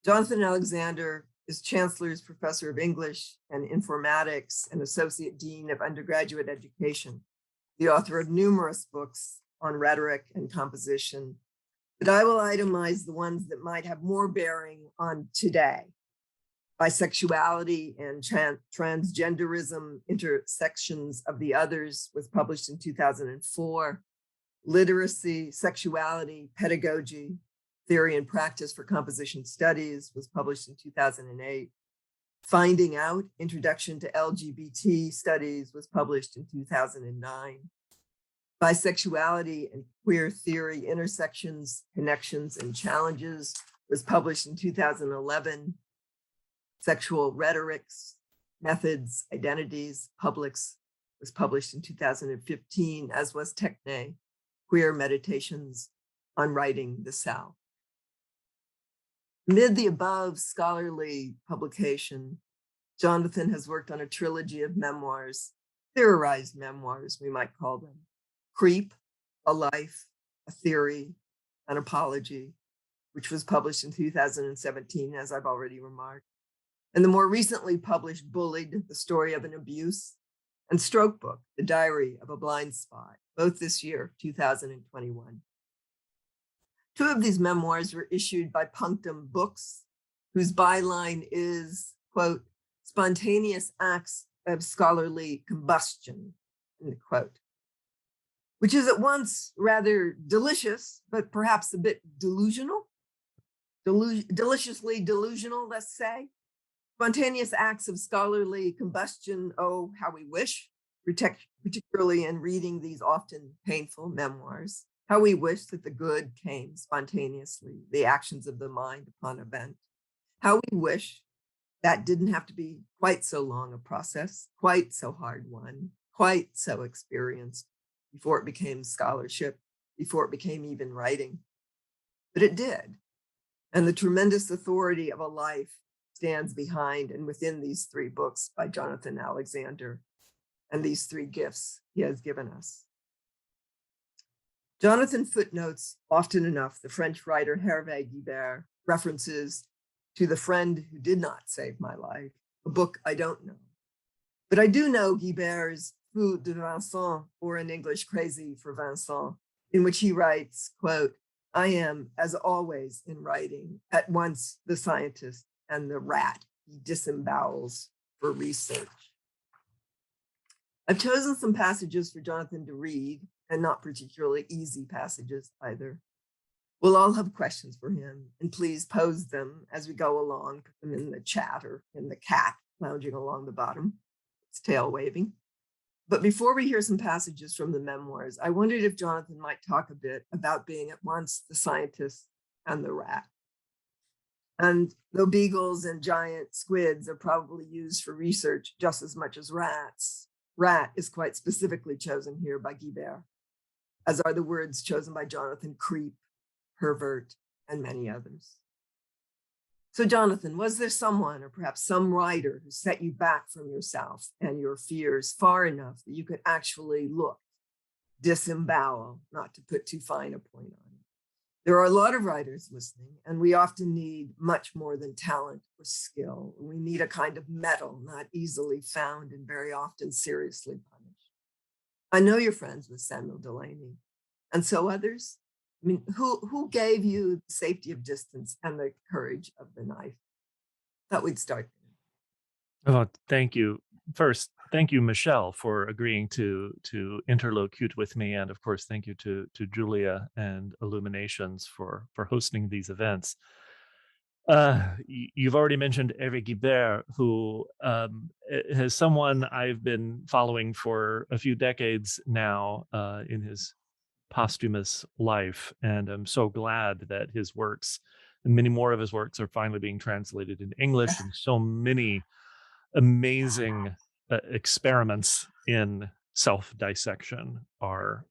Jonathan Alexander is Chancellor's Professor of English and Informatics and Associate Dean of Undergraduate Education, the author of numerous books on rhetoric and composition, but I will itemize the ones that might have more bearing on today. Bisexuality and Transgenderism, Intersections of the Others was published in 2004. Literacy, Sexuality, Pedagogy, Theory and Practice for Composition Studies was published in 2008. Finding Out, Introduction to LGBT Studies was published in 2009. Bisexuality and Queer Theory, Intersections, Connections, and Challenges was published in 2011. Sexual Rhetorics, Methods, Identities, Publics was published in 2015, as was Techne, Queer Meditations on Writing the South. Amid the above scholarly publication, Jonathan has worked on a trilogy of memoirs, theorized memoirs, we might call them. Creep, A Life, A Theory, An Apology, which was published in 2017, as I've already remarked. And the more recently published Bullied, The Story of an Abuse, and Stroke Book, The Diary of a Blind Spot, both this year, 2021. Two of these memoirs were issued by Punctum Books, whose byline is, quote, spontaneous acts of scholarly combustion, end quote, which is at once rather delicious, but perhaps a bit delusional, deliciously delusional, let's say. Spontaneous acts of scholarly combustion, oh, how we wish, particularly in reading these often painful memoirs, how we wish that the good came spontaneously, the actions of the mind upon event. How we wish that didn't have to be quite so long a process, quite so hard one, quite so experienced before it became scholarship, before it became even writing. But it did. And the tremendous authority of a life stands behind and within these three books by Jonathan Alexander and these three gifts he has given us. Jonathan footnotes often enough the French writer Hervé Guibert references to The Friend Who Did Not Save My Life, a book I don't know. But I do know Guibert's Fou de Vincent, or in English, Crazy for Vincent, in which he writes, quote, I am, as always in writing, at once the scientist and the rat he disembowels for research. I've chosen some passages for Jonathan to read, and not particularly easy passages either. We'll all have questions for him, and please pose them as we go along, put them in the chat or in the cat lounging along the bottom, its tail waving. But before we hear some passages from the memoirs, I wondered if Jonathan might talk a bit about being at once the scientist and the rat. And though beagles and giant squids are probably used for research just as much as rats, rat is quite specifically chosen here by Guibert, as are the words chosen by Jonathan: creep, pervert, and many others. So Jonathan, was there someone or perhaps some writer who set you back from yourself and your fears far enough that you could actually look, disembowel, not to put too fine a point on it? There are a lot of writers listening, and we often need much more than talent or skill. We need a kind of mettle not easily found and very often seriously punished. I know you're friends with Samuel Delany, and so others. I mean, who gave you the safety of distance and the courage of the knife? Thought we'd start there. Oh, thank you. First, thank you, Michelle, for agreeing to interlocute with me, and of course, thank you to Julia and Illuminations for hosting these events. You've already mentioned Hervé Guibert, who is someone I've been following for a few decades now in his posthumous life, and I'm so glad that his works and many more of his works are finally being translated into English, and so many amazing experiments in self-dissection are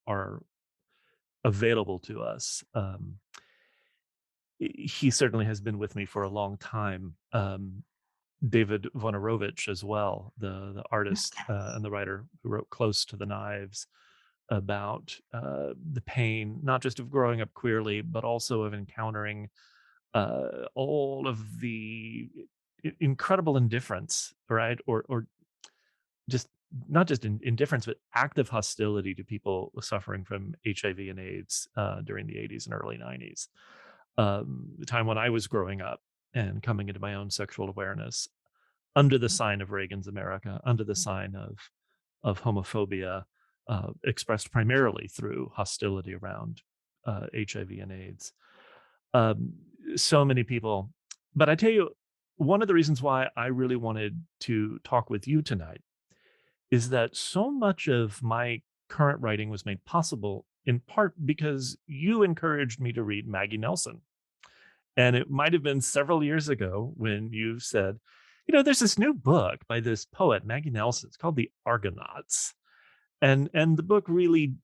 available to us. He certainly has been with me for a long time. David Wojnarowicz as well, the artist and the writer who wrote Close to the Knives, about the pain, not just of growing up queerly, but also of encountering all of the incredible indifference, right? Or just not just indifference, but active hostility to people suffering from HIV and AIDS during the 80s and early 90s, the time when I was growing up and coming into my own sexual awareness under the sign of Reagan's America, under the sign of homophobia, expressed primarily through hostility around HIV and AIDS. Um, so many people, but I tell you, one of the reasons why I really wanted to talk with you tonight is that so much of my current writing was made possible in part because you encouraged me to read Maggie Nelson. And it might have been several years ago when you said, there's this new book by this poet, Maggie Nelson. It's called The Argonauts. And the book really,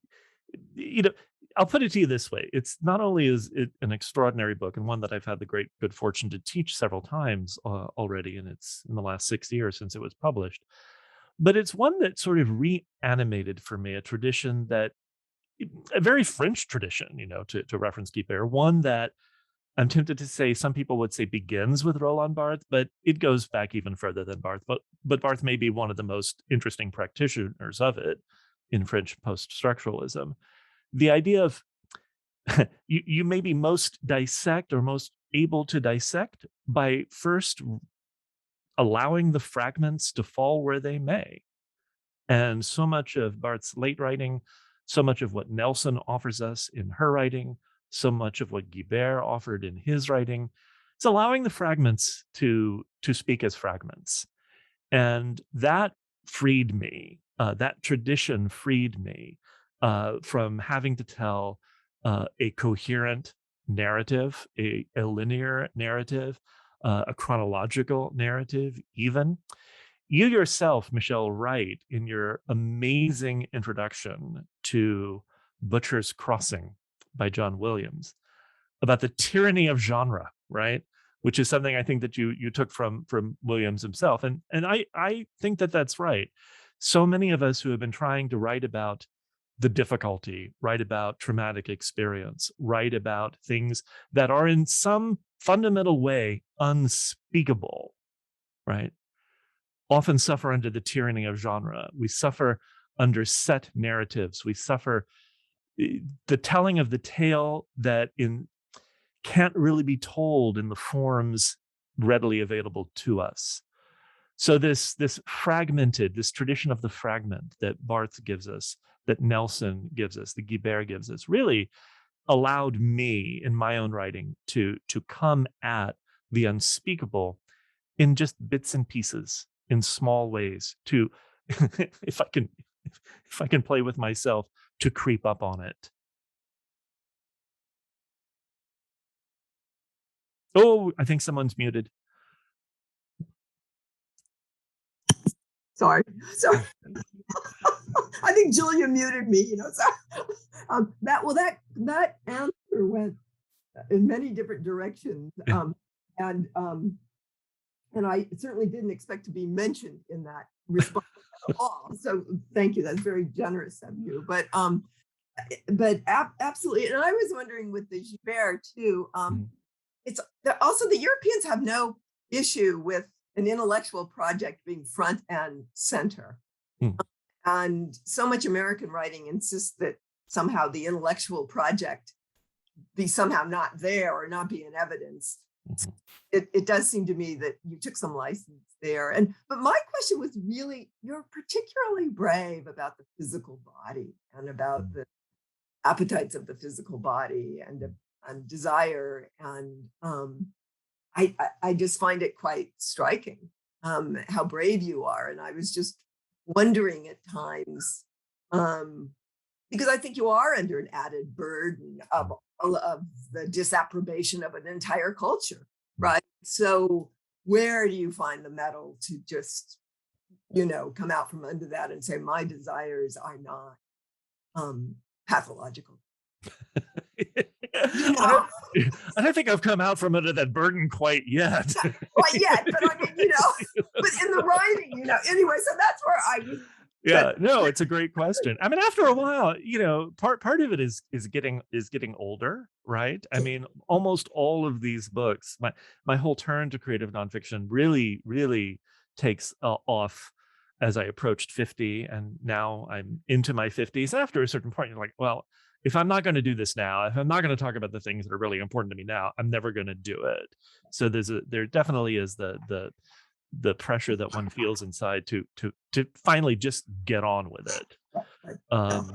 you know, I'll put it to you this way. It's not only is it an extraordinary book and one that I've had the great good fortune to teach several times already, and it's in the last 6 years since it was published, but it's one that sort of reanimated for me a tradition that a very French tradition, to reference Guibert, one that I'm tempted to say some people would say begins with Roland Barthes, but it goes back even further than Barthes. But Barthes may be one of the most interesting practitioners of it in French post-structuralism. The idea of you may be most dissect or most able to dissect by first allowing the fragments to fall where they may. And so much of Barthes' late writing, so much of what Nelson offers us in her writing, so much of what Guibert offered in his writing, it's allowing the fragments to speak as fragments. And that freed me. That tradition freed me from having to tell a coherent narrative, a linear narrative, a chronological narrative, even. You yourself, Michelle, write in your amazing introduction to Butcher's Crossing by John Williams about the tyranny of genre, right? Which is something I think that you took from Williams himself, and I think that that's right. So many of us who have been trying to write about the difficulty, write about traumatic experience, write about things that are in some fundamental way unspeakable, right? Often suffer under the tyranny of genre. We suffer under set narratives. We suffer the telling of the tale that can't really be told in the forms readily available to us. So this fragmented, this tradition of the fragment that Barthes gives us, that Nelson gives us, that Guibert gives us, really allowed me in my own writing to come at the unspeakable in just bits and pieces, in small ways, to if I can play with myself, to creep up on it. Oh, I think someone's muted. Sorry. I think Julia muted me, so that answer went in many different directions. And I certainly didn't expect to be mentioned in that response at all. So thank you. That's very generous of you. But absolutely. And I was wondering with the Guibert too, it's also the Europeans have no issue with an intellectual project being front and center. And so much American writing insists that somehow the intellectual project be somehow not there or not be in evidence. It does seem to me that you took some license there. But my question was really, you're particularly brave about the physical body and about the appetites of the physical body and desire. And I just find it quite striking how brave you are. And I was just wondering at times, because I think you are under an added burden of the disapprobation of an entire culture, right? So where do you find the mettle to just, come out from under that and say, my desires are not pathological? I don't think I've come out from under that burden quite yet. Quite yet, but I mean, but in the writing, anyway, so that's where I was But Yeah, no, it's a great question. I mean, after a while, part of it is getting older, right? I mean, almost all of these books, my whole turn to creative nonfiction really takes off as I approached 50, and now I'm into my 50s. After a certain point, you're like, well, if I'm not going to do this now, if I'm not going to talk about the things that are really important to me now, I'm never going to do it. So there definitely is the pressure that one feels inside to finally just get on with it. like, no, Um,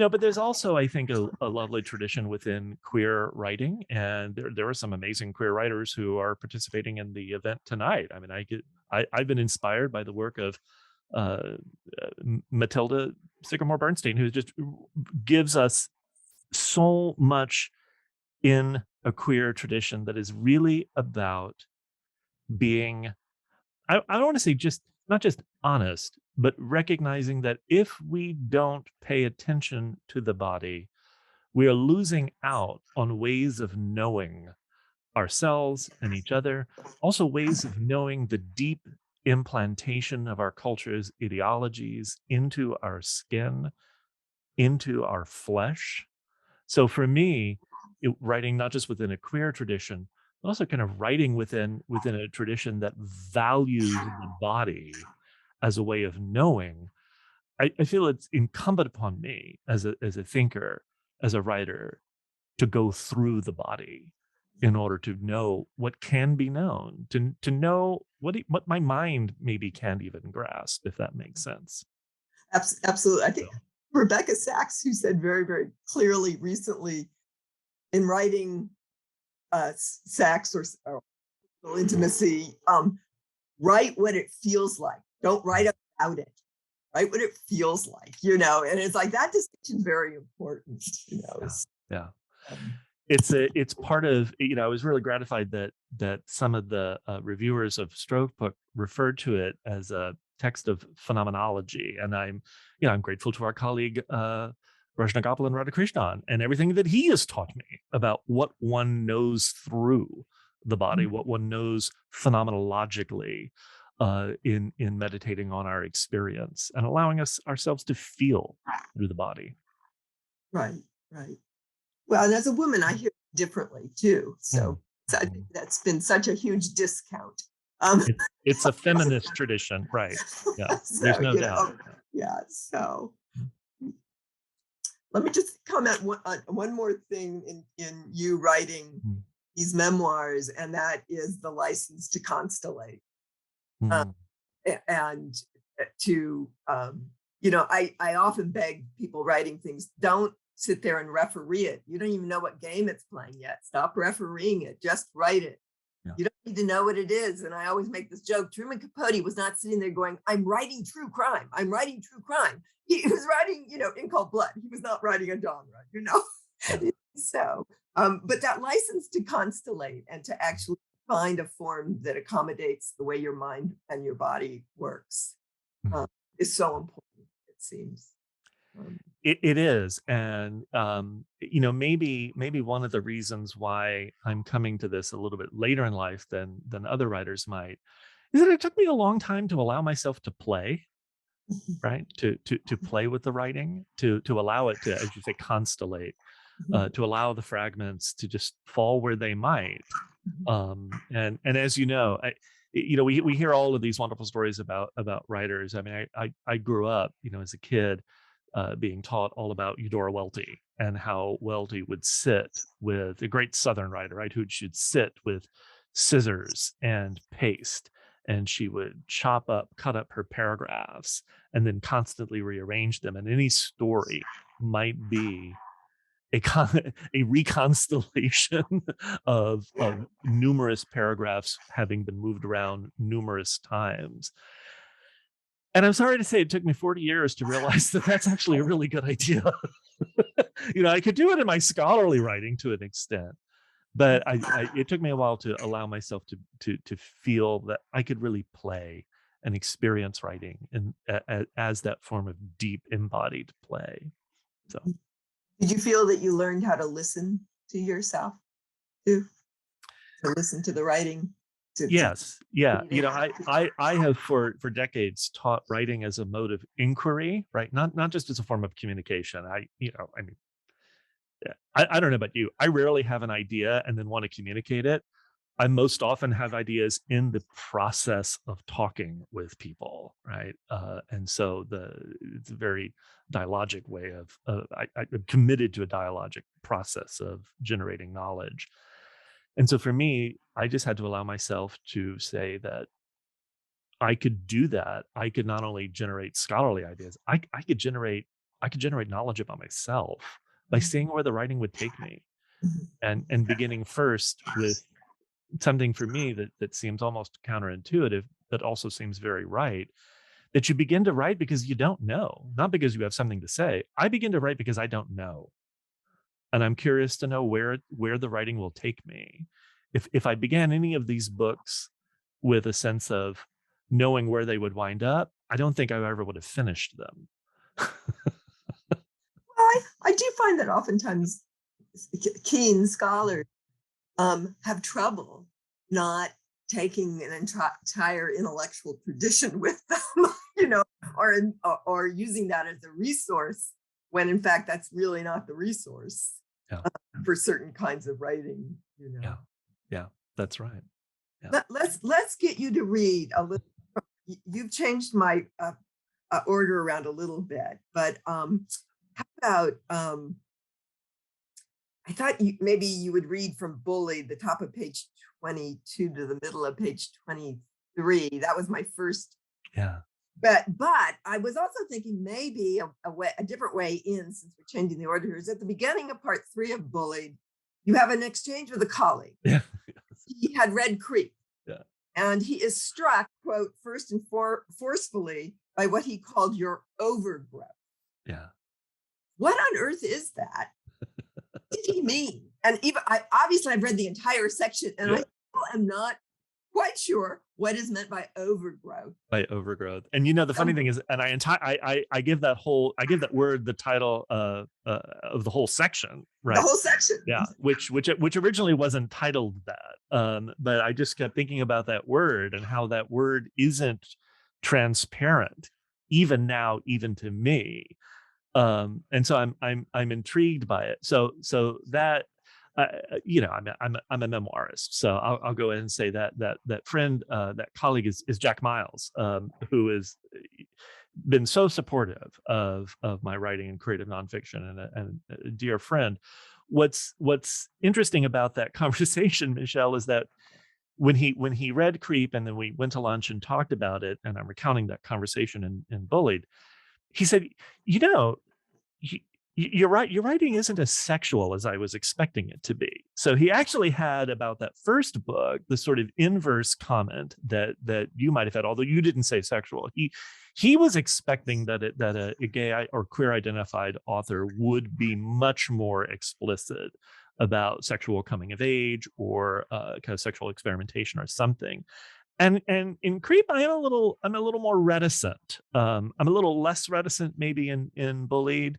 but there's also, I think, a lovely tradition within queer writing, and there are some amazing queer writers who are participating in the event tonight. I mean, I've been inspired by the work of uh, Matilda Sycamore Bernstein, who just gives us so much in a queer tradition that is really about being, I don't want to say just not just honest, but recognizing that if we don't pay attention to the body, we are losing out on ways of knowing ourselves and each other, also ways of knowing the deep implantation of our culture's ideologies into our skin, into our flesh. So for me, writing not just within a queer tradition, but also kind of writing within a tradition that values the body as a way of knowing, I feel it's incumbent upon me as a thinker, as a writer, to go through the body in order to know what can be known, to know what my mind maybe can't even grasp, if that makes sense. absolutely. I So, think Rebecca Sachs, who said very, very clearly recently in writing sex or intimacy, write what it feels like. Don't write about it. Write what it feels like, and it's like that distinction is very important, yeah, yeah. um, It's part of, I was really gratified that some of the reviewers of Stroke Book referred to it as a text of phenomenology, and I'm grateful to our colleague Rajna Gopalan Radhakrishnan and everything that he has taught me about what one knows through the body, what one knows phenomenologically in meditating on our experience and allowing us ourselves to feel through the body. right, right. Well, and as a woman, I hear it differently too. Mm, So I think mhm. that's been such a huge discount. Um, It's a feminist tradition, right? Yeah, there's so no doubt. Yeah. yeah. So let me just comment on one more thing in you writing Mm, these memoirs, and that is the license to constellate. Uh, mm, and to I often beg people writing things, don't sit there and referee it. You don't even know what game it's playing yet. Stop refereeing it, just write it. yeah. You don't need to know what it is. And I always make this joke, Truman Capote was not sitting there going, I'm writing true crime, I'm writing true crime. He was writing, In Cold Blood. He was not writing a genre. Yeah. So but that license to constellate and to actually find a form that accommodates the way your mind and your body works Mhm. um, is so important, it seems. Um, It is, and maybe one of the reasons why I'm coming to this a little bit later in life than other writers might is that it took me a long time to allow myself to play, right? To play with the writing, to allow it to, as you say, constellate, to allow the fragments to just fall where they might. And as you know, we hear all of these wonderful stories about writers. I mean, I grew up, as a kid, being taught all about Eudora Welty and how Welty would sit with a great Southern writer, right, who should sit with scissors and paste, and she would cut up her paragraphs, and then constantly rearrange them. And any story might be a reconstellation of numerous paragraphs having been moved around numerous times. And I'm sorry to say, it took me 40 years to realize that that's actually a really good idea. I could do it in my scholarly writing to an extent, but it took me a while to allow myself to feel that I could really play and experience writing and as that form of deep embodied play. So. did you feel that you learned how to listen to yourself too? To listen to the writing? to Yes. Yeah. read it? I have for decades taught writing as a mode of inquiry, right? Not just as a form of communication. I mean, yeah, I don't know about you. I rarely have an idea and then want to communicate it. I most often have ideas in the process of talking with people, right? And so it's a very dialogic way of I'm committed to a dialogic process of generating knowledge. And so for me, I just had to allow myself to say that I could do that. I could not only generate scholarly ideas, I could generate knowledge about myself by seeing where the writing would take me, and beginning first with something for me that seems almost counterintuitive, but also seems very right. That you begin to write because you don't know, not because you have something to say. I begin to write because I don't know, and I'm curious to know where the writing will take me. If I began any of these books with a sense of knowing where they would wind up, I don't think I ever would have finished them. Well, I do find that oftentimes keen scholars have trouble not taking an entire intellectual tradition with them, or using that as a resource when in fact that's really not the resource Yeah, for certain kinds of writing. yeah, yeah. That's right. Yeah, Let's get you to read a little. You've changed my order around a little bit, but how about I thought maybe you would read from Bullied, the top of page 22 to the middle of page 23. That was my first. yeah, But I was also thinking maybe a different way in, since we're changing the order here, is at the beginning of part 3 of Bullied, you have an exchange with a colleague. yeah, He had read Creep, yeah, and he is struck, quote, first and forcefully by what he called your overgrowth. yeah. What on earth is that? What did he mean? And even obviously I've read the entire section, and I Yeah. still am not quite sure what is meant by overgrowth. By overgrowth. And you know, the funny Um, thing is, and I give that word the title of the whole section, the right? whole section. Yeah, which originally wasn't titled that. But I just kept thinking about that word and how that word isn't transparent, even now, even to me. And so I'm intrigued by it. So that I'm a memoirist, so I'll go ahead and say that friend, that colleague is Jack Miles, who has been so supportive of my writing and creative nonfiction, and a dear friend. What's interesting about that conversation, Michelle, is that when he read Creep and then we went to lunch and talked about it, and I'm recounting that conversation in Bullied, he said, you know, y- you're right. Your writing isn't as sexual as I was expecting it to be. So he actually had about that first book the sort of inverse comment that you might have had, although you didn't say sexual. He was expecting that a gay or queer identified author would be much more explicit about sexual coming of age or kind of sexual experimentation or something. And in Creep, I'm a little more reticent. I'm a little less reticent maybe in Bullied.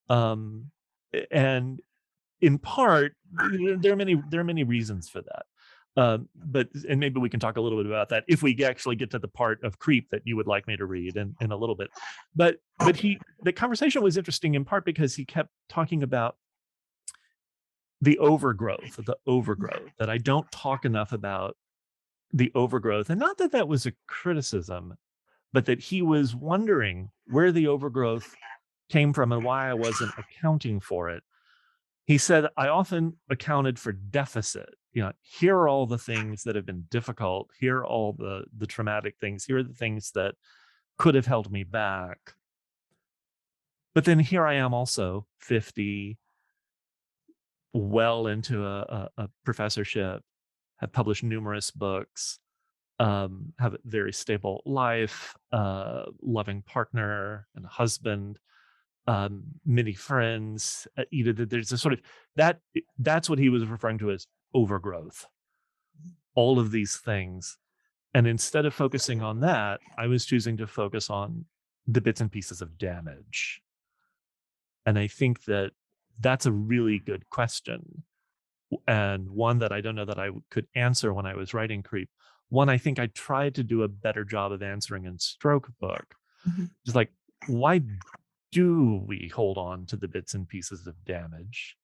Um, and in part, there are many reasons for that. But and maybe we can talk a little bit about that if we actually get to the part of Creep that you would like me to read in a little bit. But the conversation was interesting in part because he kept talking about the overgrowth, that I don't talk enough about the overgrowth. And not that that was a criticism, but that he was wondering where the overgrowth came from and why I wasn't accounting for it. He said, I often accounted for deficit. Here are all the things that have been difficult. Here are all the traumatic things. Here are the things that could have held me back. But then here I am also 50, well into a professorship, have published numerous books, have a very stable life, loving partner and husband, many friends. There's a sort of that's what he was referring to as overgrowth. All of these things, and instead of focusing on that, I was choosing to focus on the bits and pieces of damage. And I think that that's a really good question, and one that I don't know that I could answer when I was writing Creep. one I think I tried to do a better job of answering in Stroke Book. Mhm. Just like, why do we hold on to the bits and pieces of damage?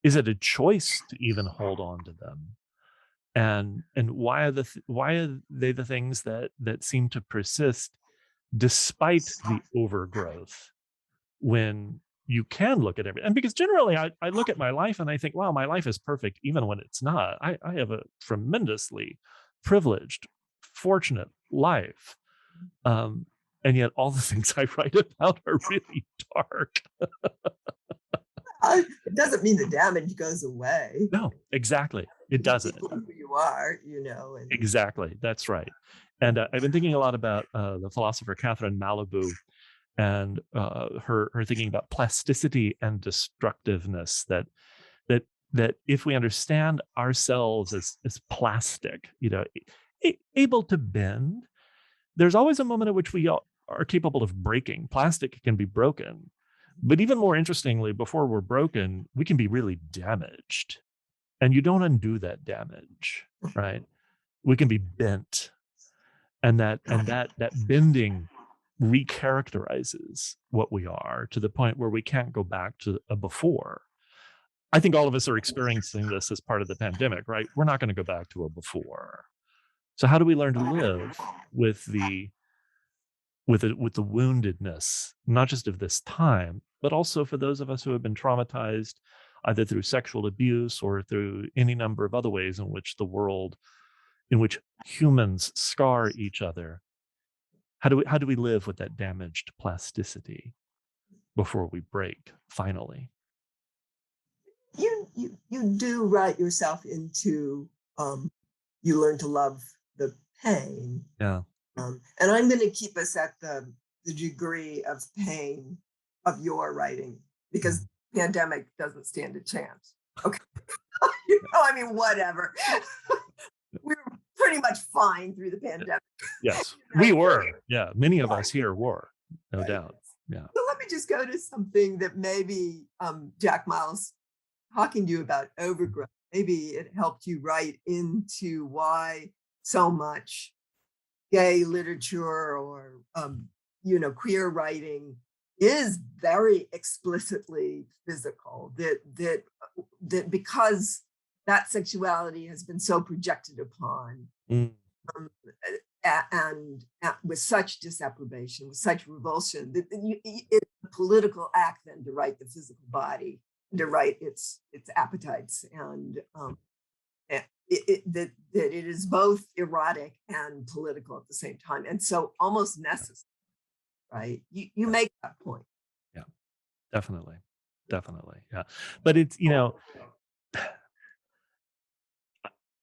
Is it a choice to even hold on to them? And why are why are they the things that seem to persist despite the overgrowth, when you can look at everything? And because generally I look at my life and I think, wow, my life is perfect even when it's not. I have a tremendously privileged, fortunate life. Um, and yet all the things I write about are really dark. It doesn't mean the damage goes away. No, exactly. It You doesn't. still are who you are, you know, and Exactly. That's right. And I've been thinking a lot about the philosopher Catherine Malibu, and her thinking about plasticity and destructiveness. That if we understand ourselves as plastic, able to bend, there's always a moment at which we are capable of breaking. Plastic can be broken, but even more interestingly, before we're broken, we can be really damaged, and you don't undo that damage, right? We can be bent, and that bending recharacterizes what we are to the point where we can't go back to a before. I think all of us are experiencing this as part of the pandemic, right? We're not going to go back to a before. So how do we learn to live with the woundedness, not just of this time, but also for those of us who have been traumatized either through sexual abuse or through any number of other ways in which humans scar each other? How do we live with that damaged plasticity before we break finally? you do write yourself into you learn to love the pain. Yeah. And I'm going to keep us at the degree of pain of your writing because Mhm. pandemic doesn't stand a chance. Okay. You know, I mean, whatever. We were pretty much fine through the pandemic. Yes, You we know? were. Yeah, many of Right. us here were, no Right. doubt. Yeah. So let me just go to something that maybe Jack Miles talking to you about overgrowth. Maybe it helped you write into why so much gay literature or queer writing is very explicitly physical. That because that sexuality has been so projected upon, Mm, um, with such disapprobation, with such revulsion, it's a political act then to write the physical body, to write its appetites, and that it is both erotic and political at the same time, and so almost necessary. Right? You yeah, make that point. yeah, definitely, definitely, yeah. But it's,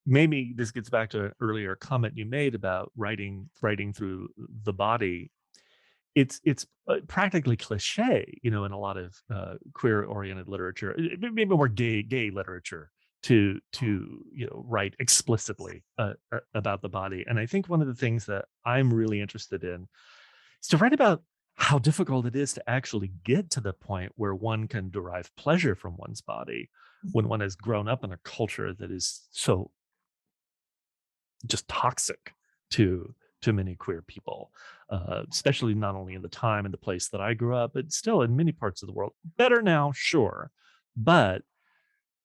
maybe this gets back to an earlier comment you made about writing through the body. It's practically cliche, in a lot of queer-oriented literature, maybe more gay literature, to write explicitly about the body. And I think one of the things that I'm really interested in is to write about how difficult it is to actually get to the point where one can derive pleasure from one's body when one has grown up in a culture that is so just toxic to many queer people, especially not only in the time and the place that I grew up, but still in many parts of the world. Better now, sure, but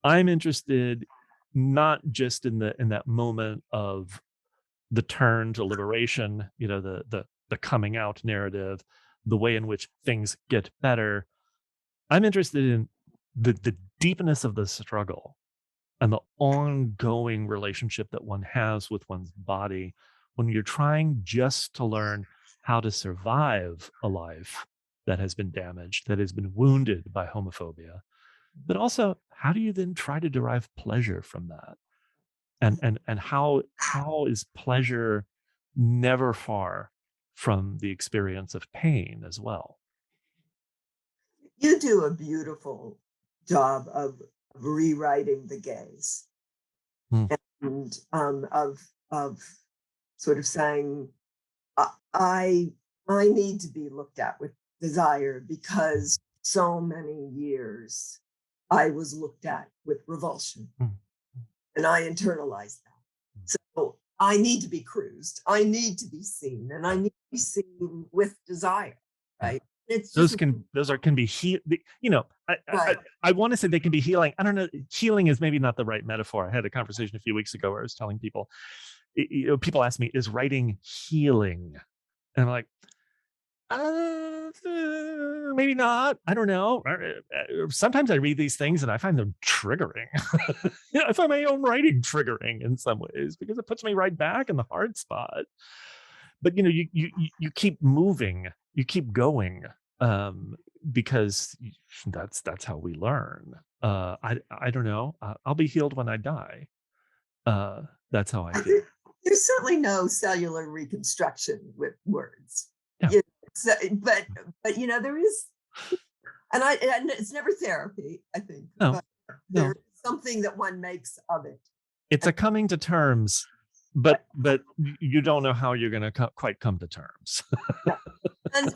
I'm interested not just in that moment of the turn to liberation, the coming out narrative, the way in which things get better. I'm interested in the deepness of the struggle and the ongoing relationship that one has with one's body when you're trying just to learn how to survive a life that has been damaged, that has been wounded by homophobia. But also, how do you then try to derive pleasure from that? And how is pleasure never far from the experience of pain as well? You do a beautiful job of rewriting the gaze Mm, and of sort of saying I I I need to be looked at with desire because so many years I was looked at with revulsion mm, and I internalized that. mm, So I need to be cruised. I need to be seen, and I need to be seen with desire, Yeah. right? It's just Those can be right. I want to say they can be healing. I don't know. Healing is maybe not the right metaphor. I had a conversation a few weeks ago where I was telling people, people ask me, is writing healing? And I'm like, maybe not. I don't know. Sometimes I read these things and I find them triggering. Yeah, I find my own writing triggering in some ways because it puts me right back in the hard spot. But you keep moving, you keep going, um, because that's how we learn. I don't know. I'll be healed when I die. Uh, that's how I I feel. think there's certainly no cellular reconstruction with words. Yeah. You so, but there is, and it's never therapy, I think, No, but no. there's something that one makes of it. It's And a coming to terms, right, but you don't know how you're going to quite come to terms. yeah. And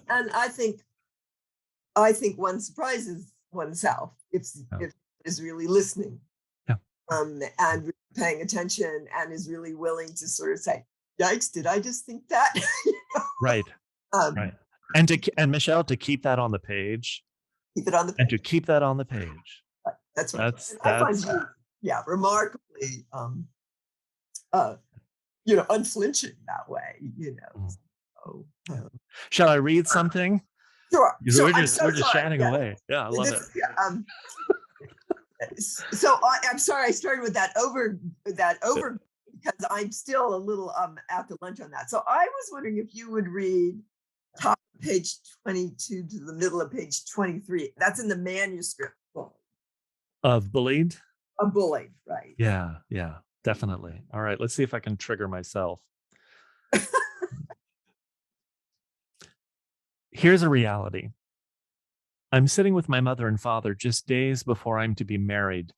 I think one surprises oneself Yeah. if is really listening, Yeah. and really paying attention and is really willing to sort of say, "Yikes! Did I just think that?" Right. um, Right. And Michelle, to keep that on the page, keep it on the and to page. keep that on the page. Right, that's right. That's And I find that's you, yeah, remarkably, uh, unflinching that way. mm. So, Shall I read something? sure. So We're I'm just so we're just sorry. chatting Yeah, away. Yeah, I love it. yeah, so I'm sorry I started with Yeah. over because I'm still a little at the lunch on that. So I was wondering if you would read top of page 22 to the middle of page 23. That's in the manuscript book. Of bullied? A bully, right? Yeah, yeah, definitely. All right, let's see if I can trigger myself. Here's a reality. I'm sitting with my mother and father just days before I'm to be married.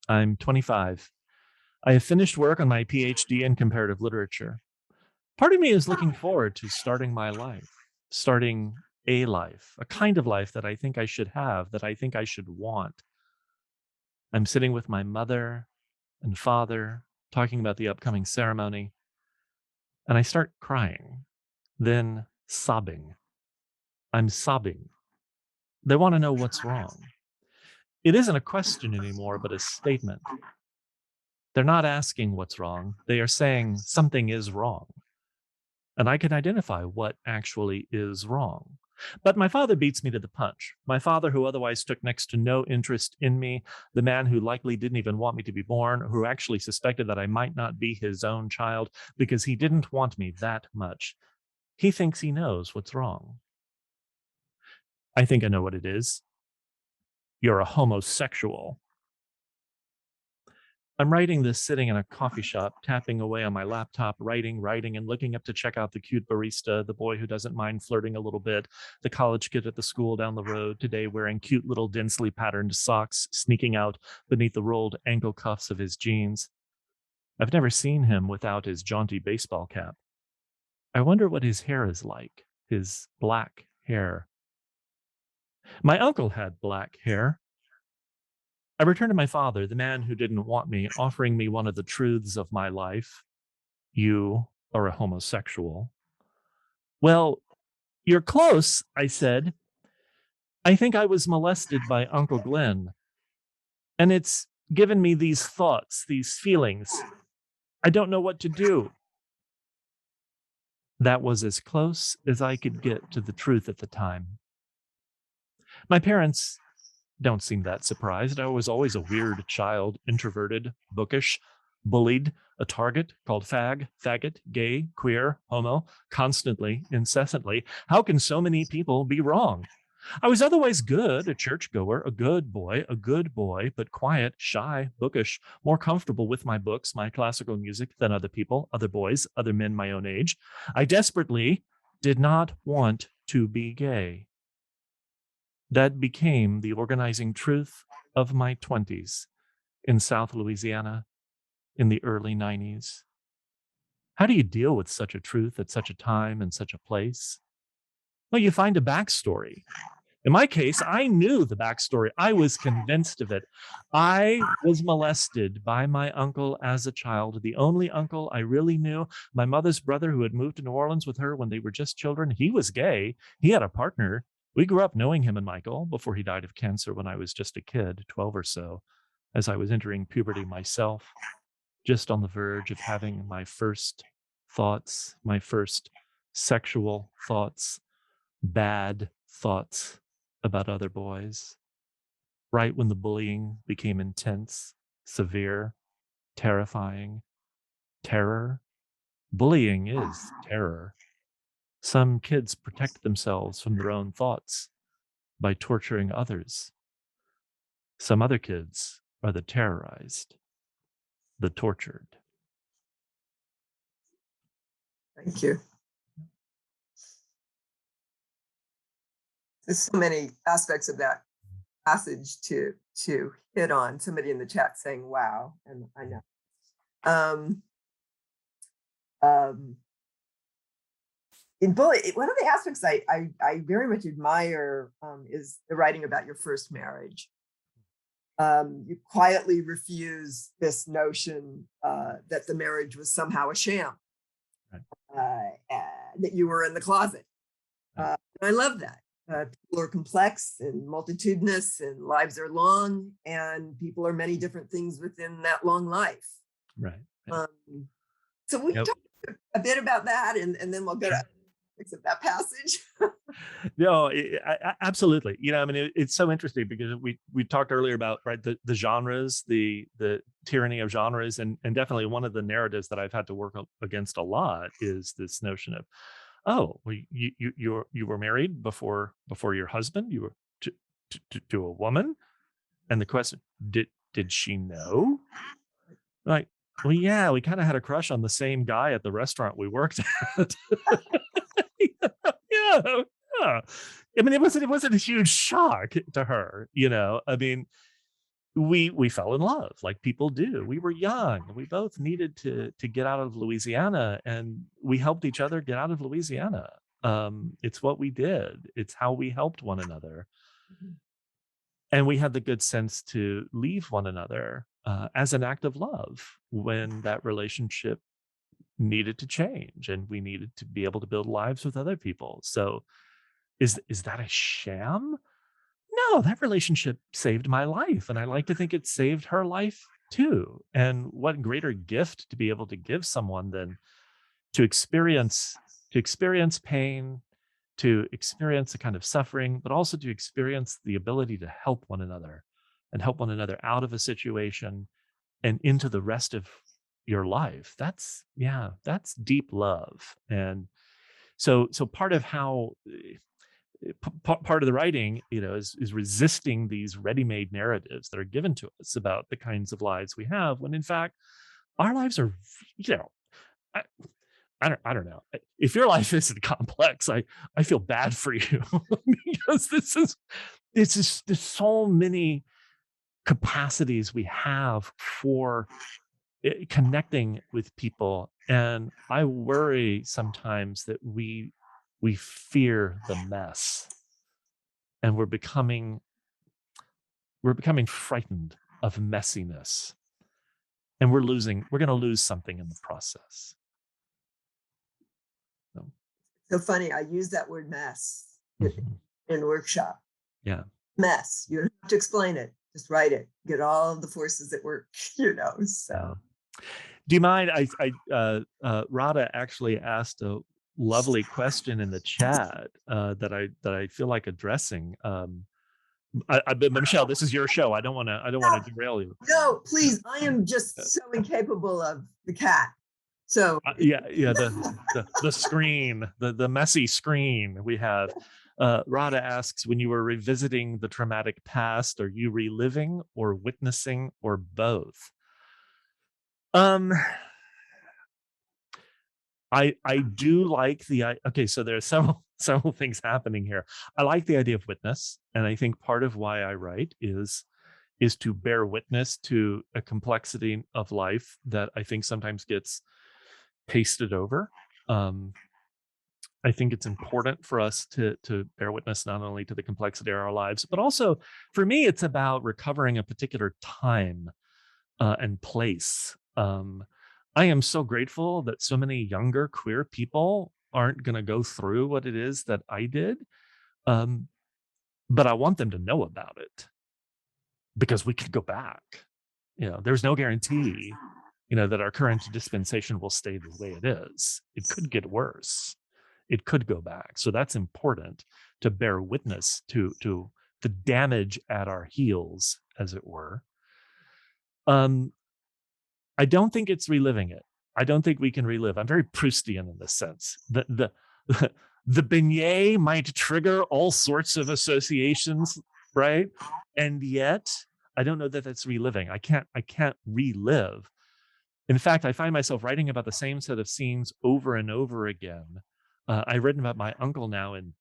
I'm 25. I have finished work on my PhD in comparative literature. Part of me is looking forward to starting my life, starting a life, a kind of life that I think I should have, that I think I should want. I'm sitting with my mother and father, talking about the upcoming ceremony, and I start crying, then sobbing. I'm sobbing. They want to know what's wrong. It isn't a question anymore, but a statement. They're not asking what's wrong. They are saying something is wrong. And I can identify what actually is wrong. But my father beats me to the punch. My father, who otherwise took next to no interest in me, the man who likely didn't even want me to be born, who actually suspected that I might not be his own child because he didn't want me that much. He thinks he knows what's wrong. I think I know what it is. You're a homosexual. I'm writing this sitting in a coffee shop, tapping away on my laptop, writing, and looking up to check out the cute barista, the boy who doesn't mind flirting a little bit, the college kid at the school down the road today wearing cute little densely patterned socks, sneaking out beneath the rolled ankle cuffs of his jeans. I've never seen him without his jaunty baseball cap. I wonder what his hair is like, his black hair. My uncle had black hair. I return to my father, the man who didn't want me, offering me one of the truths of my life. You are a homosexual. Well, you're close, I said. I think I was molested by Uncle Glenn, and it's given me these thoughts, these feelings. I don't know what to do. That was as close as I could get to the truth at the time. My parents don't seem that surprised. I was always a weird child, introverted, bookish, bullied, a target, called faggot, gay, queer, homo, constantly, incessantly. How can so many people be wrong? I was otherwise good, a churchgoer, a good boy, but quiet, shy, bookish, more comfortable with my books, my classical music than other people, other boys, other men my own age. I desperately did not want to be gay. That became the organizing truth of my 20s in South Louisiana in the early 90s. How do you deal with such a truth at such a time and such a place? Well, you find a backstory. In my case, I knew the backstory. I was convinced of it. I was molested by my uncle as a child, the only uncle I really knew. My mother's brother, who had moved to New Orleans with her when they were just children, he was gay. He had a partner. We grew up knowing him and Michael before he died of cancer when I was just a kid, 12 or so, as I was entering puberty myself, just on the verge of having my first thoughts, my first sexual thoughts, bad thoughts about other boys, right when the bullying became intense, severe, terrifying. Terror. Bullying is terror. Some kids protect themselves from their own thoughts by torturing others. Some other kids are the terrorized, the tortured. Thank you. There's so many aspects of that passage to hit on. Somebody in the chat saying, wow, and I know. In bully, one of the aspects I very much admire is the writing about your first marriage. You quietly refuse this notion that the marriage was somehow a sham, Right. that you were in the closet. I love that. People are complex and multitudinous, and lives are long, and people are many different things within that long life. Right. So we Yep. talk a bit about that, and then we'll go to that passage. No, absolutely. You know, I mean, it's so interesting because we talked earlier about the genres, the tyranny of genres, and definitely one of the narratives that I've had to work against a lot is this notion of, oh, well, you were married before your husband, you were to a woman, and the question, did she know? Like, well, yeah, we kind of had a crush on the same guy at the restaurant we worked at. Yeah, yeah. I mean, it wasn't a huge shock to her, you know. I mean, we fell in love like people do. We were young. We both needed to get out of Louisiana, and we helped each other get out of Louisiana. It's what we did. It's how we helped one another. And we had the good sense to leave one another as an act of love when that relationship needed to change and we needed to be able to build lives with other people. So is that a sham? No, that relationship saved my life, and I like to think it saved her life too. And what greater gift to be able to give someone than to experience pain, to experience a kind of suffering, but also to experience the ability to help one another and help one another out of a situation and into the rest of your life. That's deep love. And so part of how part of the writing, you know, is resisting these ready-made narratives that are given to us about the kinds of lives we have, when in fact our lives are, you know, I, I don't know. If your life isn't complex, I feel bad for you because there's so many capacities we have for connecting with people, and I worry sometimes that we fear the mess, and we're becoming frightened of messiness, and we're going to lose something in the process. So, So funny, I use that word mess in workshop. yeah. Mess. You don't have to explain it. Just write it. Get all of the forces at work, you know. So do you mind? Rada actually asked a lovely question in the chat that I feel like addressing. Michelle, this is your show. I don't want to derail you. No, please. I am just so incapable of the cat. So the screen, the messy screen we have. Rada asks, when you were revisiting the traumatic past, are you reliving or witnessing or both? I do like okay, so there's several things happening here. I like the idea of witness, and I think part of why I write is to bear witness to a complexity of life that I think sometimes gets pasted over. I think it's important for us to bear witness not only to the complexity of our lives, but also for me, it's about recovering a particular time and place. I am so grateful that so many younger queer people aren't going to go through what it is that I did, um, but I want them to know about it because we could go back. There's no guarantee, that our current dispensation will stay the way it is. It could get worse. It could go back. So that's important to bear witness to the damage at our heels, as it were. Um, I don't think it's reliving it. I don't think we can relive. I'm very Proustian in this sense. The beignet might trigger all sorts of associations, right? And yet, I don't know that that's reliving. I can't relive. In fact, I find myself writing about the same set of scenes over and over again. I've written about my uncle now in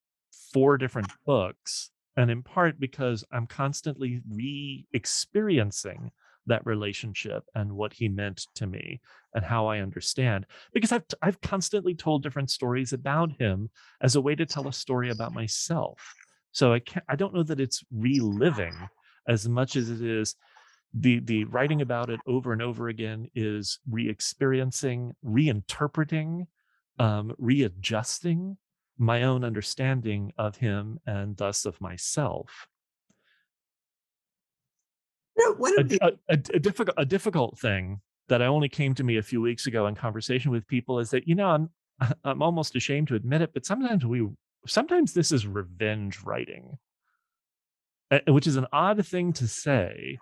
4 different books, and in part because I'm constantly re-experiencing that relationship and what he meant to me and how I understand. Because I've constantly told different stories about him as a way to tell a story about myself. So I don't know that it's reliving as much as it is the writing about it over and over again is re-experiencing, reinterpreting, readjusting my own understanding of him and thus of myself. One A, of the a difficult thing that I only came to me a few weeks ago in conversation with people is that I'm almost ashamed to admit it, but sometimes this is revenge writing, which is an odd thing to say,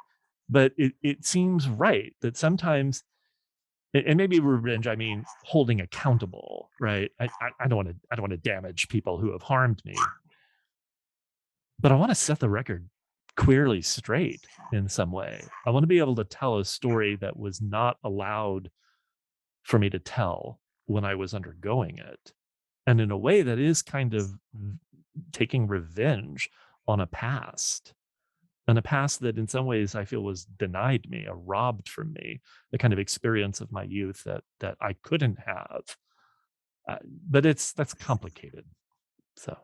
but it seems right that sometimes, and maybe revenge, I mean holding accountable, right? I don't want to damage people who have harmed me, but I want to set the record queerly straight in some way. I want to be able to tell a story that was not allowed for me to tell when I was undergoing it, and in a way that is kind of taking revenge on a past. And a past that in some ways I feel was denied me or robbed from me, the kind of experience of my youth that I couldn't have. But that's complicated. So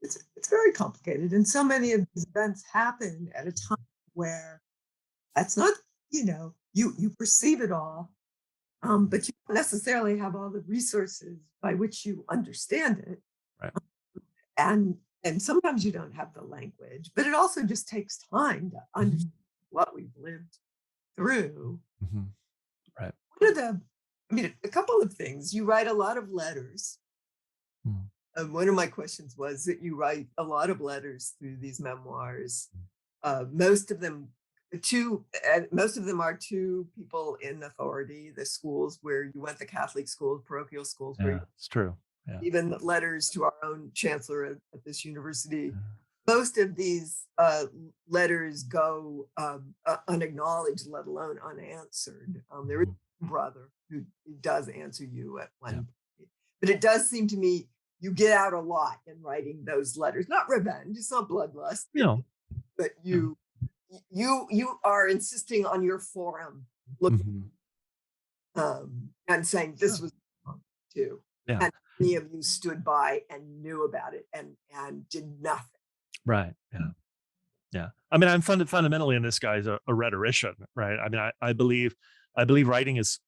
it's very complicated, and so many of these events happen at a time where that's not, you perceive it all, but you don't necessarily have all the resources by which you understand it, right. and sometimes you don't have the language, but it also just takes time to understand what we've lived through. Hmm. Right. One of the, a couple of things. You write a lot of letters. Mm. One of my questions was that you write a lot of letters through these memoirs. Most of them, most of them are to people in authority, the schools where you went, the Catholic schools, parochial schools, where Yeah, it's true. Yeah. even letters to our own chancellor at this university. Yeah. Most of these letters go unacknowledged, let alone unanswered. There is Mhm. a brother who does answer you at one point, but it does seem to me you get out a lot in writing those letters. Not revenge, it's not bloodlust, You know. but Yeah. you are insisting on your forum, look, Mhm. and saying this Sure. was wrong too. Yeah. And many of you stood by and knew about it and did nothing. Right. Yeah. Yeah. I mean, I'm fundamentally in this guy's a rhetorician, right? I mean, I believe writing is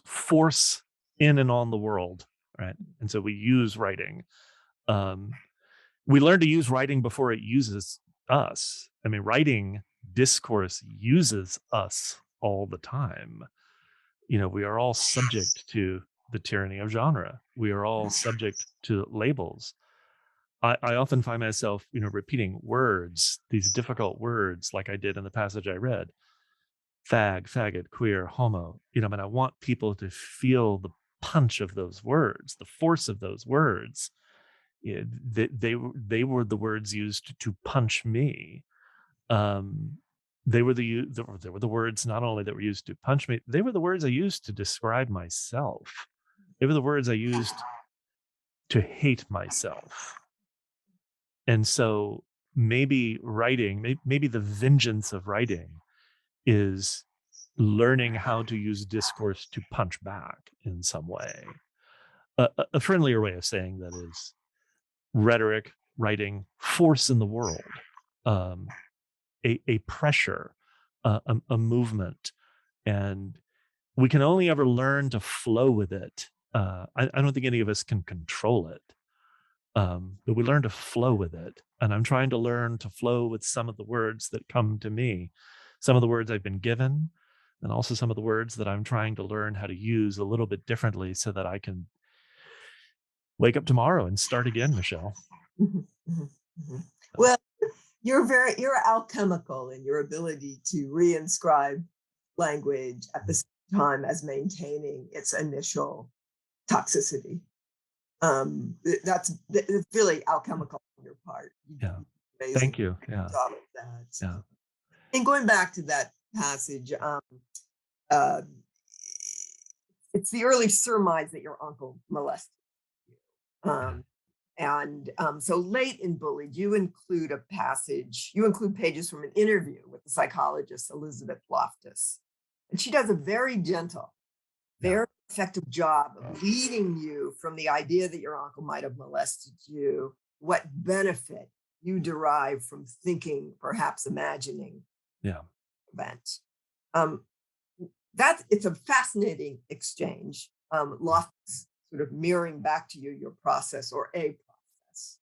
force in and on the world, right? And so we use writing. Um, we learn to use writing before it uses us. I mean, writing discourse uses us all the time. We are all subject to the tyranny of genre. We are all subject to labels. I often find myself, repeating words, these difficult words, like I did in the passage I read: faggot, queer, homo. And I want people to feel the punch of those words, the force of those words. They were the words used to punch me. Um, they were the words not only that were used to punch me, they were the words I used to describe myself. They were the words I used to hate myself. And so maybe writing, maybe the vengeance of writing is learning how to use discourse to punch back in some way. a friendlier way of saying that is rhetoric, writing, force in the world, um, a pressure, a movement, and we can only ever learn to flow with it. I don't think any of us can control it, but we learn to flow with it. And I'm trying to learn to flow with some of the words that come to me, some of the words I've been given, and also some of the words that I'm trying to learn how to use a little bit differently so that I can wake up tomorrow and start again, Michelle. Mhm, mhm, mhm. So, Well, you're alchemical in your ability to reinscribe language at the mm, same time as maintaining its initial toxicity. It's really alchemical on your part. You do yeah. an amazing Thank you. Yeah. job of that. Yeah. And going back to that passage, uh, it's the early surmise that your uncle molested you. Yeah. So late in Bullied, you include pages from an interview with the psychologist Elizabeth Loftus. And she does a very gentle, Yeah. very effective job of leading you from the idea that your uncle might have molested you, what benefit you derive from thinking, perhaps imagining Yeah. event. Um, that it's a fascinating exchange. Loftus sort of mirroring back to you your process or a process.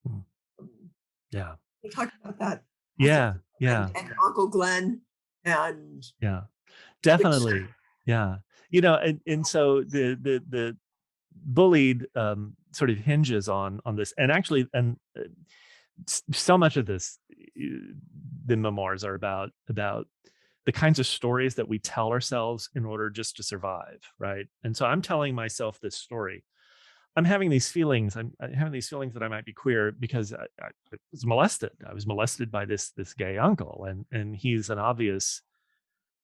Mm, Um, yeah. we talked about that passage Yeah. Yeah. and Uncle Glenn and Yeah. which Definitely. Yeah. And so the bullied sort of hinges on this, and actually, and so much of this, the memoirs are about the kinds of stories that we tell ourselves in order just to survive, right? And so I'm telling myself this story. I'm having these feelings. I'm having these feelings that I might be queer because I was molested. I was molested by this gay uncle, and he's an obvious.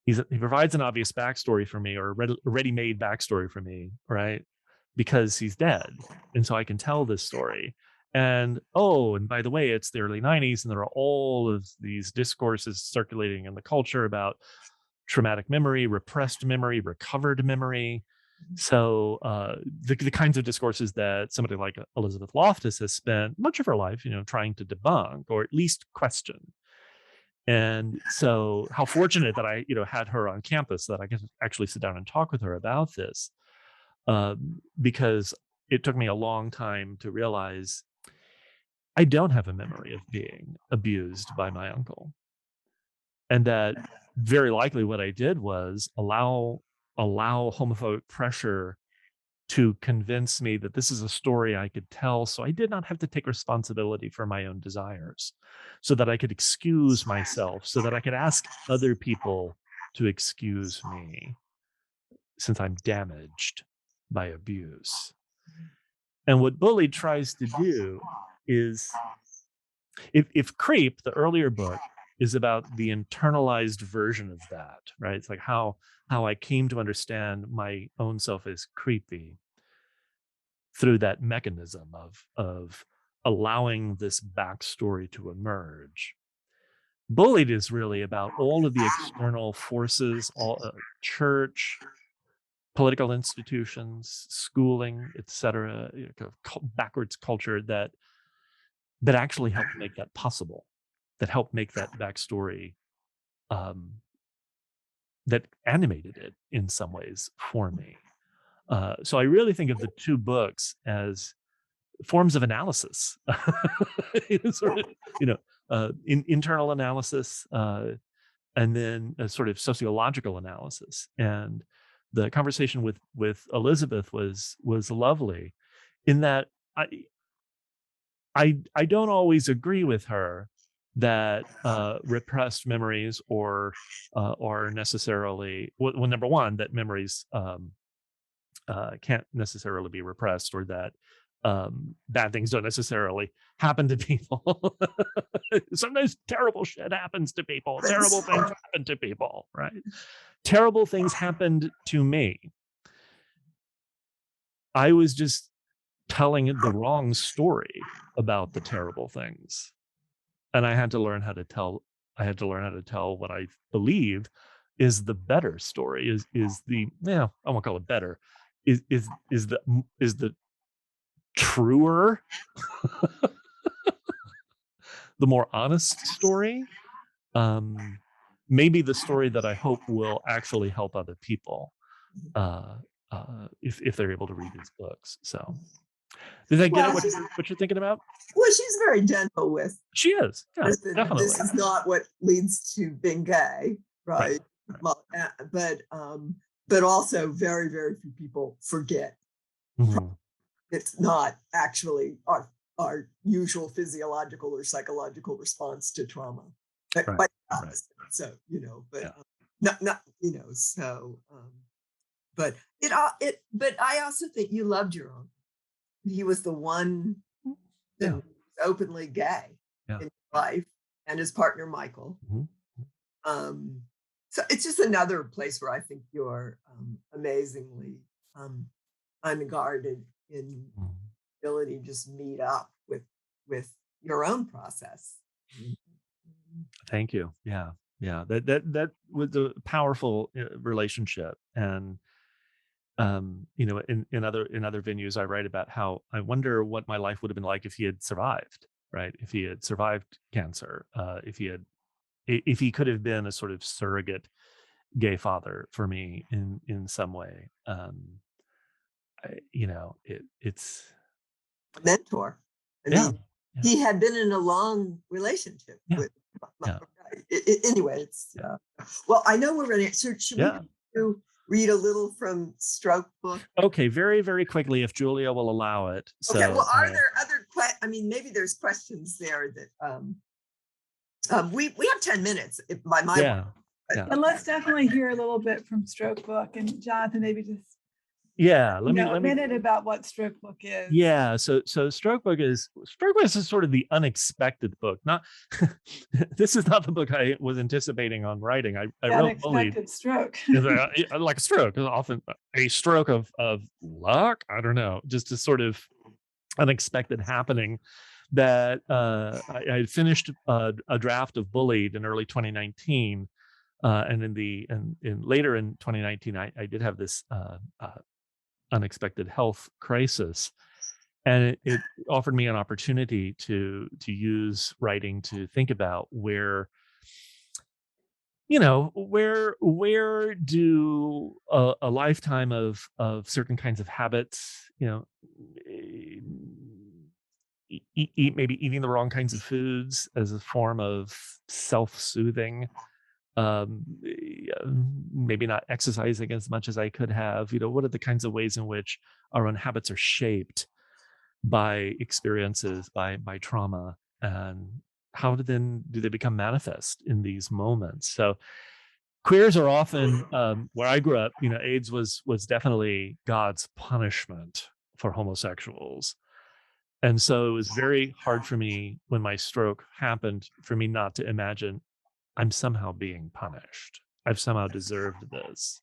He provides an obvious backstory for me, or a ready-made backstory for me, right? Because he's dead, and so I can tell this story. And oh, and by the way, it's the early '90s, and there are all of these discourses circulating in the culture about traumatic memory, repressed memory, recovered memory. So the kinds of discourses that somebody like Elizabeth Loftus has spent much of her life, trying to debunk or at least question. And so, how fortunate that I, had her on campus that I could actually sit down and talk with her about this, because it took me a long time to realize I don't have a memory of being abused by my uncle, and that very likely what I did was allow homophobic pressure to convince me that this is a story I could tell, so I did not have to take responsibility for my own desires, so that I could excuse myself, so that I could ask other people to excuse me since I'm damaged by abuse. And what Bullied tries to do is, if Creep, the earlier book, is about the internalized version of that, right? It's like how I came to understand my own self as creepy through that mechanism of allowing this backstory to emerge. Bullied is really about all of the external forces, all church, political institutions, schooling, etc., kind of backwards culture that actually helped make that possible, that helped make that backstory, um, that animated it in some ways for me. So I really think of the two books as forms of analysis. Sort of, internal analysis, and then a sort of sociological analysis. And the conversation with Elizabeth was lovely, in that I I don't always agree with her that repressed memories or necessarily, well, number one, that memories can't necessarily be repressed, or that bad things don't necessarily happen to people. Sometimes terrible shit happens to people. Terrible things happen to people, right? Terrible things happened to me. I was just telling the wrong story about the terrible things. And I had to learn how to tell what I believe is the better story, is the, yeah, I won't call it better, is the truer, the more honest story. Um, Maybe the story that I hope will actually help other people, uh, if they're able to read these books. So, does that get at Well, what you're thinking about? she's very gentle with She is, yeah, this definitely. is not what leads to being gay, Right, right? right. Well, but also very, very few people forget Mhm. it's not actually our usual physiological or psychological response to trauma. Right, Quite the right. opposite. So, but Yeah, not, so but but I also think you loved your own. He was the one yeah, that was openly gay yeah. in your life, and his partner Michael. Mhm. Um, so it's just another place where I think you're amazingly um, unguarded in Mhm. ability to just meet up with your own process. Thank you. Yeah, yeah. That was a powerful relationship, and in other venues, I write about how I wonder what my life would have been like if he had survived, right? If he had survived cancer, if he could have been a sort of surrogate gay father for me in some way. It's Mentor. I yeah, mean, yeah, he had been in a long relationship yeah, with. yeah, Anyway, it's yeah, well. I know we're running. So should we yeah. read a little from Stroke book? Okay, very, very quickly, if Julia will allow it. Okay. Well, So, are there other? I mean, maybe there's questions there that we have 10 minutes by my yeah, one. yeah, But And let's definitely hear a little bit from Stroke Book, and Jonathan, maybe just yeah. Let me a let me minute about what Stroke Book is. Yeah, so Stroke Book is sort of the unexpected book. Not this is not the book I was anticipating on writing. I The wrote Bullied unexpected stroke. like a stroke, often a stroke of luck. I don't know, just a sort of unexpected happening that I had finished a draft of Bullied in early 2019, and in later in 2019, I did have this unexpected health crisis, and it offered me an opportunity to use writing to think about where do a lifetime of certain kinds of habits, eh, eat maybe eating the wrong kinds of foods as a form of self-soothing, maybe not exercising as much as I could have. What are the kinds of ways in which our own habits are shaped by experiences, by trauma, and how do they become manifest in these moments? So queers are often, where I grew up, AIDS was definitely God's punishment for homosexuals. And so it was very hard for me when my stroke happened for me not to imagine I'm somehow being punished. I've somehow deserved this.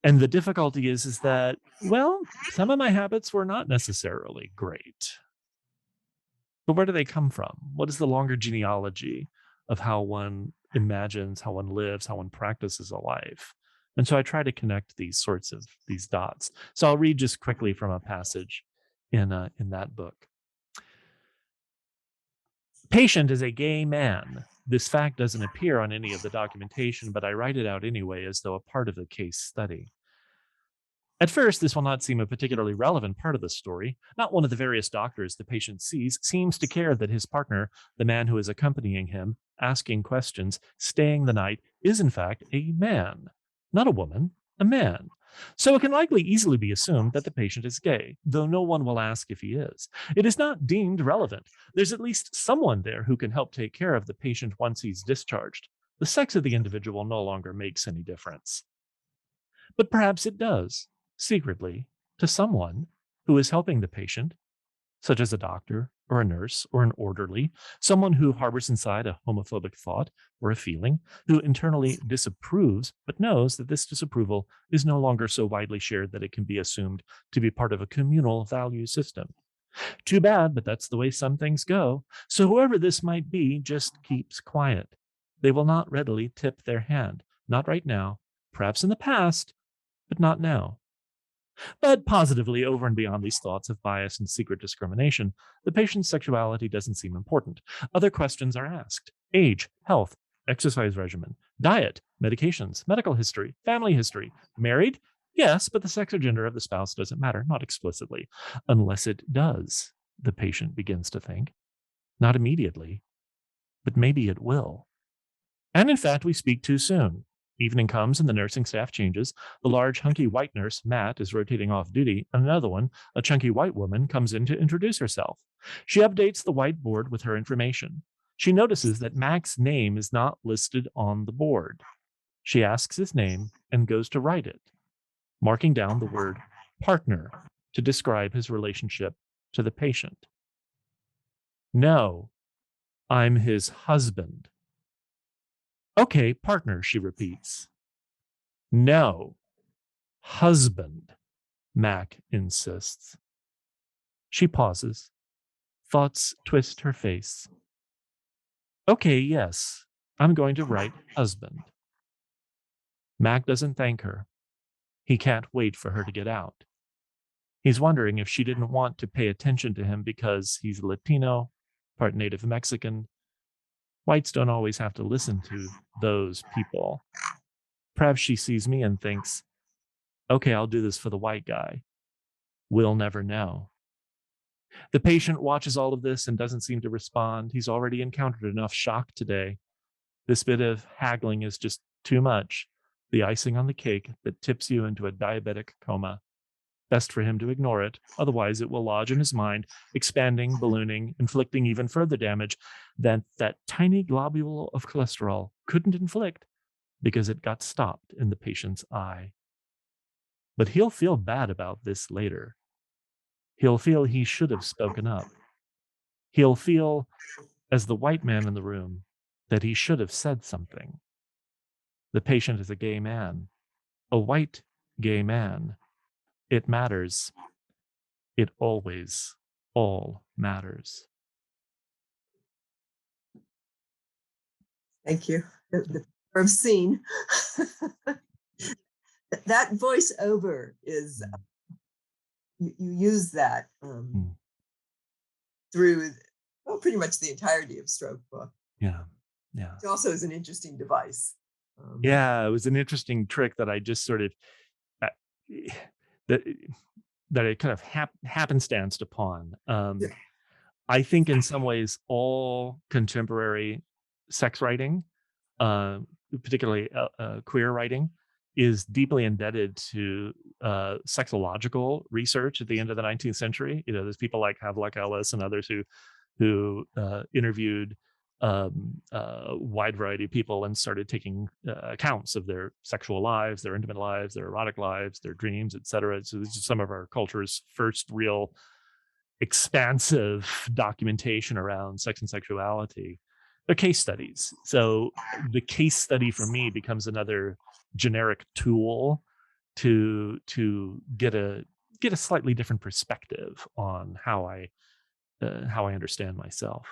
And the difficulty is that, well, some of my habits were not necessarily great. But where do they come from? What is the longer genealogy of how one imagines, how one lives, how one practices a life? And so I try to connect these dots. So I'll read just quickly from a passage in that book. Patient is a gay man. This fact doesn't appear on any of the documentation, but I write it out anyway as though a part of the case study. At first, this will not seem a particularly relevant part of the story. Not one of the various doctors the patient sees seems to care that his partner, the man who is accompanying him, asking questions, staying the night, is in fact a man. Not a woman, a man. So it can likely easily be assumed that the patient is gay, though no one will ask if he is. It is not deemed relevant. There's at least someone there who can help take care of the patient once he's discharged. The sex of the individual no longer makes any difference. But perhaps it does, secretly, to someone who is helping the patient, such as a doctor or a nurse or an orderly, someone who harbors inside a homophobic thought or a feeling, who internally disapproves but knows that this disapproval is no longer so widely shared that it can be assumed to be part of a communal value system. Too bad, but that's the way some things go. So whoever this might be just keeps quiet. They will not readily tip their hand. Not right now, perhaps in the past, but not now. But positively, over and beyond these thoughts of bias and secret discrimination, the patient's sexuality doesn't seem important. Other questions are asked: age, health, exercise regimen, diet, medications, medical history, family history. Married? Yes, but the sex or gender of the spouse doesn't matter, not explicitly. Unless it does, the patient begins to think. Not immediately, but maybe it will. And in fact, we speak too soon. Evening comes and the nursing staff changes. The large, hunky white nurse, Matt, is rotating off duty, and another one, a chunky white woman, comes in to introduce herself. She updates the whiteboard with her information. She notices that Mac's name is not listed on the board. She asks his name and goes to write it, marking down the word partner to describe his relationship to the patient. No, I'm his husband. Okay, partner, she repeats. No, husband, Mac insists. She pauses. Thoughts twist her face. Okay, yes, I'm going to write husband. Mac doesn't thank her. He can't wait for her to get out. He's wondering if she didn't want to pay attention to him because he's Latino, part Native Mexican. Whites don't always have to listen to those people. Perhaps she sees me and thinks, okay, I'll do this for the white guy. We'll never know. The patient watches all of this and doesn't seem to respond. He's already encountered enough shock today. This bit of haggling is just too much, the icing on the cake that tips you into a diabetic coma. Best for him to ignore it, otherwise it will lodge in his mind, expanding, ballooning, inflicting even further damage than that tiny globule of cholesterol couldn't inflict because it got stopped in the patient's eye. But he'll feel bad about this later. He'll feel he should have spoken up. He'll feel, as the white man in the room, that he should have said something. The patient is a gay man, a white gay man. It matters. It always all matters. Thank you. The verb scene. That voiceover is, you use that through, well, pretty much the entirety of Stroke Book. Yeah. It also is an interesting device. Yeah, it was an interesting trick that I just sort of, that it kind of happenstanced upon. I think in some ways all contemporary sex writing, particularly queer writing, is deeply indebted to sexological research at the end of the 19th century. You know, there's people like Havelock Ellis and others who interviewed wide variety of people and started taking accounts of their sexual lives, their intimate lives, their erotic lives, their dreams, etc. So this is some of our culture's first real expansive documentation around sex and sexuality. They're case studies. So the case study for me becomes another generic tool to get a slightly different perspective on how I understand myself.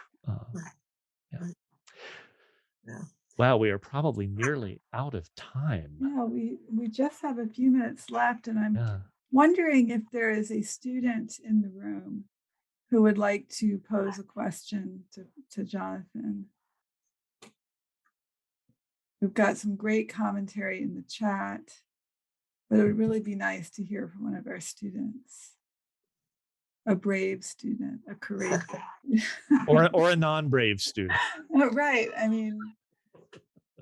Yeah. Wow, we are probably nearly out of time. Yeah, we just have a few minutes left, and I'm wondering if there is a student in the room who would like to pose a question to Jonathan. We've got some great commentary in the chat, but it would really be nice to hear from one of our students. A brave student, a courageous or a non-brave student. Right. I mean,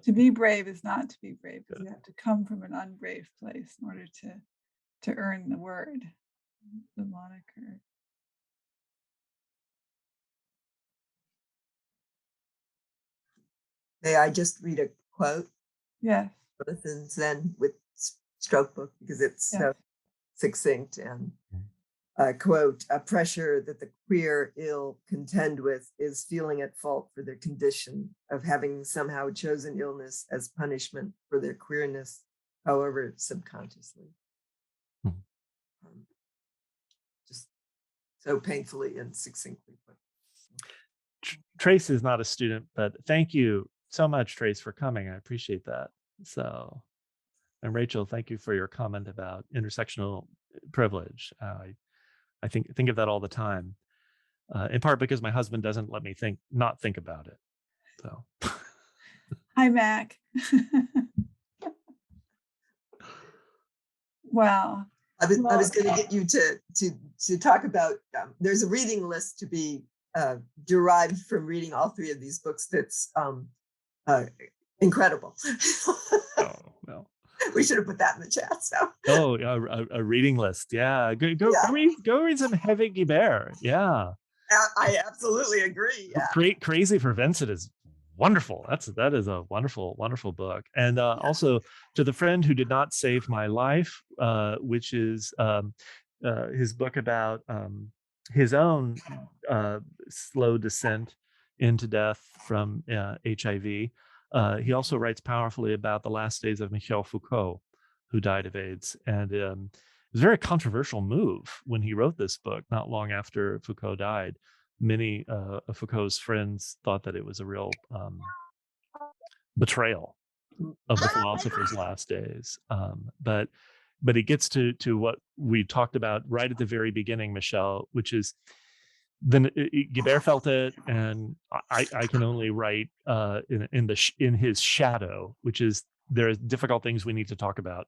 to be brave is not to be brave, because you have to come from an unbrave place in order to earn the word, the moniker. May I just read a quote? Yes. Jonathan Zen with Stroke Book, because it's so succinct. And quote, a pressure that the queer ill contend with is feeling at fault for their condition of having somehow chosen illness as punishment for their queerness, however subconsciously. Just so painfully and succinctly put. Trace is not a student, but thank you so much, Trace, for coming. I appreciate that. So, and Rachel, thank you for your comment about intersectional privilege. I think of that all the time, in part because my husband doesn't let me not think about it. So, Hi, Mac. Wow. I was going to get you to talk about. There's a reading list to be derived from reading all three of these books. That's incredible. oh well. We should have put that in the chat. So. Oh, a reading list. Yeah, go read some Hervé Guibert. Yeah, I absolutely agree. Yeah. Crazy for Vincent is wonderful. That is a wonderful book. And also To the Friend Who Did Not Save My Life, which is his book about his own slow descent into death from HIV. He also writes powerfully about the last days of Michel Foucault, who died of AIDS. And it was a very controversial move when he wrote this book, not long after Foucault died. Many of Foucault's friends thought that it was a real betrayal of the philosopher's last days. But it gets to what we talked about right at the very beginning, Michelle, which is then Guibert felt it, and I can only write in his shadow, which is there are difficult things we need to talk about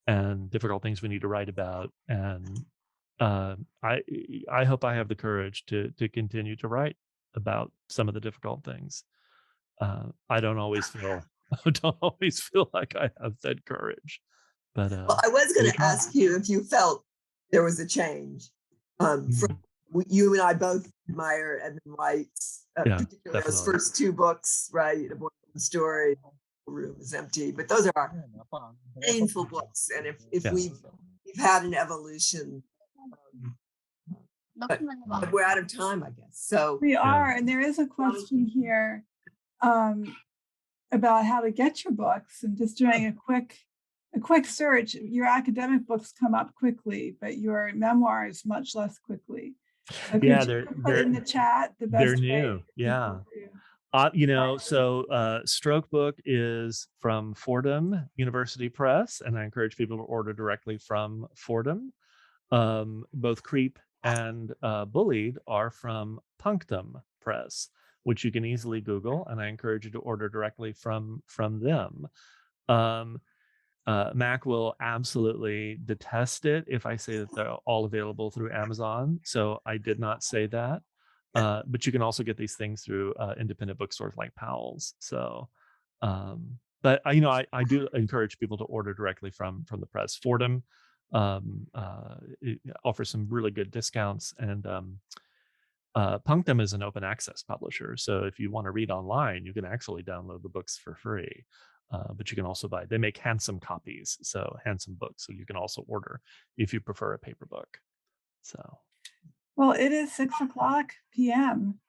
and difficult things we need to write about, and I hope I have the courage to continue to write about some of the difficult things. I don't always feel like I have that courage, but well, I was going to ask you if you felt there was a change. From you and I both admire Edmund White's, particularly those first two books, right? A Boy's Story, The Room is Empty, but those are painful books, and if we've had an evolution. But we're out of time, I guess. So we are, and there is a question here about how to get your books, and just doing a quick search. Your academic books come up quickly, but your memoirs much less quickly. So they're in the chat. They're new. Yeah. So Stroke Book is from Fordham University Press, and I encourage people to order directly from Fordham. Both Creep and Bullied are from Punctum Press, which you can easily Google, and I encourage you to order directly from them. Mac will absolutely detest it if I say that they're all available through Amazon, so I did not say that. But you can also get these things through independent bookstores like Powell's. So, but I do encourage people to order directly from the press. Fordham offers some really good discounts, and Punctum is an open access publisher. So if you want to read online, you can actually download the books for free. But you can also buy. They make handsome copies, so handsome books. So you can also order if you prefer a paper book. So. Well, it is 6:00 p.m.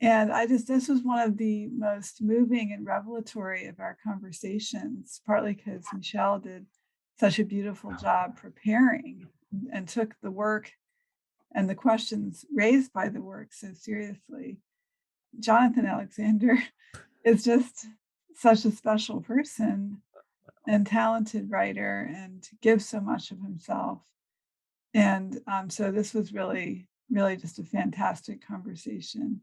And this was one of the most moving and revelatory of our conversations, partly because Michelle did such a beautiful job preparing and took the work and the questions raised by the work so seriously. Jonathan Alexander is just such a special person and talented writer, and gives so much of himself. And so this was really just a fantastic conversation.